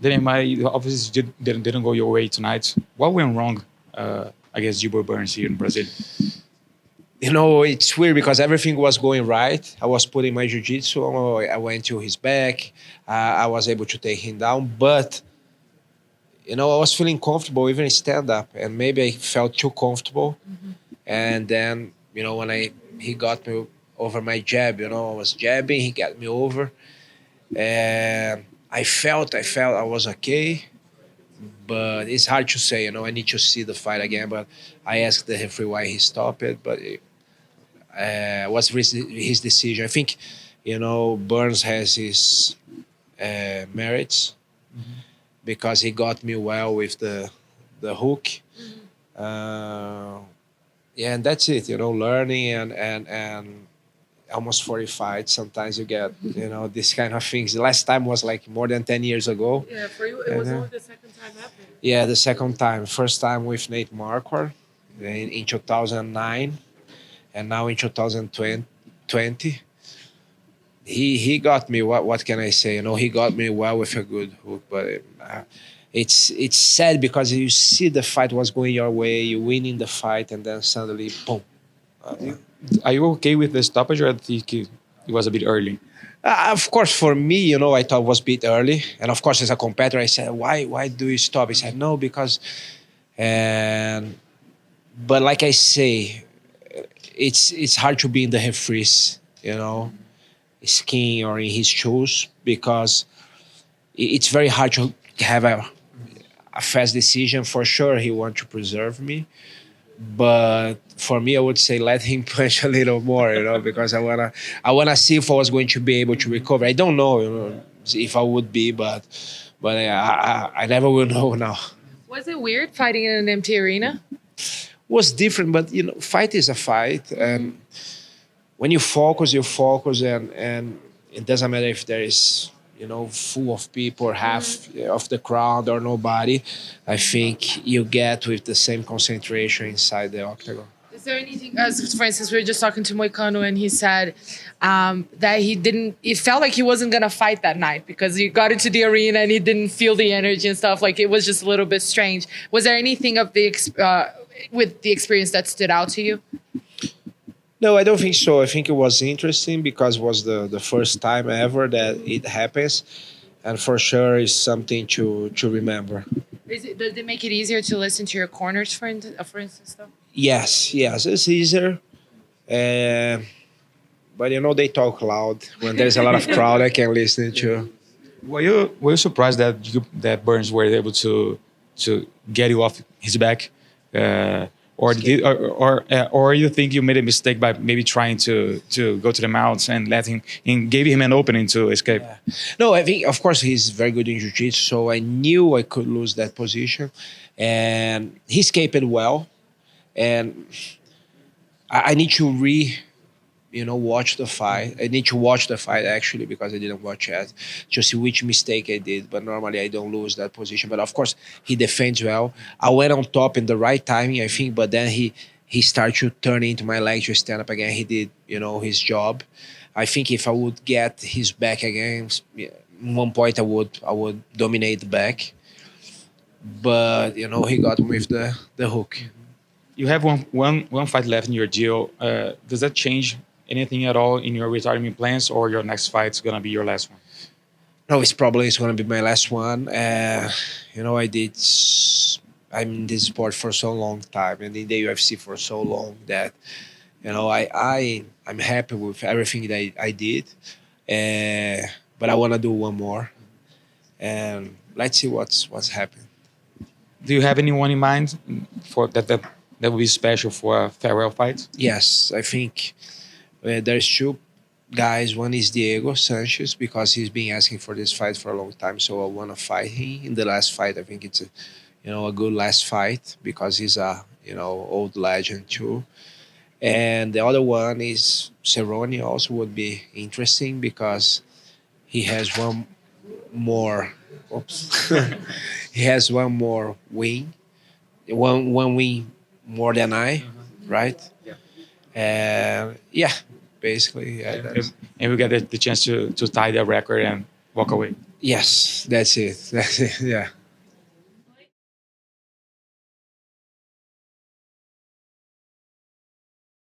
Demian Maia obviously didn't go your way tonight. What went wrong against Gilbert Burns here in Brazil? It's weird because everything was going right. I was putting my jiu-jitsu. I went to his back. I was able to take him down, but I was feeling comfortable even stand up, and maybe I felt too comfortable. And then when he got me over my jab, I was jabbing. He got me over, and I felt I was okay. But it's hard to say. I need to see the fight again. But I asked the referee why he stopped it, but was his decision. I think, Burns has his merits because he got me well with the hook. Yeah, and that's it. Learning and almost 40 fights. Sometimes you get this kind of things. The last time was like more than 10 years ago. Yeah, for you, it was only the second time happening. Yeah, the second time. First time with Nate Marquardt in 2009, and now in 2020. He got me. What can I say? He got me well with a good hook, but it's sad because you see the fight was going your way, you winning the fight, and then suddenly, boom. Are you okay with the stoppage, or I think it was a bit early? Of course, for me, I thought it was a bit early, and of course, as a competitor, I said, "Why do you stop?" He said, "No, because," and but like I say, it's hard to be in the referee's, skin or in his shoes because it's very hard to have a fast decision. For sure, he wants to preserve me, but for me, I would say let him punch a little more, because I wanna see if I was going to be able to recover. I don't know, if I would be, but I never will know now. Was it weird fighting in an empty arena? Was different, but fight is a fight, and when you focus, and it doesn't matter if there is full of people or half of the crowd or nobody. I think you get with the same concentration inside the octagon. Is there anything, as for instance, we were just talking to Moicano and he said that it felt like he wasn't going to fight that night because he got into the arena and he didn't feel the energy and stuff. Like it was just a little bit strange. Was there anything of with the experience that stood out to you? No, I don't think so. I think it was interesting because it was the first time ever that it happens. And for sure, it's something to remember. Does it make it easier to listen to your corners, for instance, though? Yes, it's easier. But they talk loud. When there's a lot of crowd, I can listen to. Were you surprised that Burns were able to get you off his back? Or you think you made a mistake by maybe trying to go to the mounts and gave him an opening to escape? Yeah. No, I think of course he's very good in jiu-jitsu, so I knew I could lose that position, and he escaped it well. And I need to watch the fight. I need to watch the fight actually because I didn't watch it to see which mistake I did. But normally I don't lose that position. But of course he defends well. I went on top in the right timing, I think. But then he started to turn into my leg to stand up again. He did his job. I think if I would get his back again, at one point I would dominate the back. But he got me with the hook. You have one fight left in your deal. Does that change anything at all in your retirement plans, or your next fight's gonna be your last one? No, it's going to be my last one. I'm in this sport for so long time and in the UFC for so long that, I'm happy with everything that I did. But I want to do one more, and let's see what's happening. Do you have anyone in mind for that would be special for a farewell fight? Yes, I think there's two guys. One is Diego Sanchez because he's been asking for this fight for a long time. So I want to fight him in the last fight. I think it's a good last fight because he's a old legend too. And the other one is Cerrone. Also would be interesting because he has one more. Oops, he has one more win. One win more than I, right? Yeah. And basically, yeah, And we get the chance to tie the record and walk away. Yes, that's it. That's it. Yeah.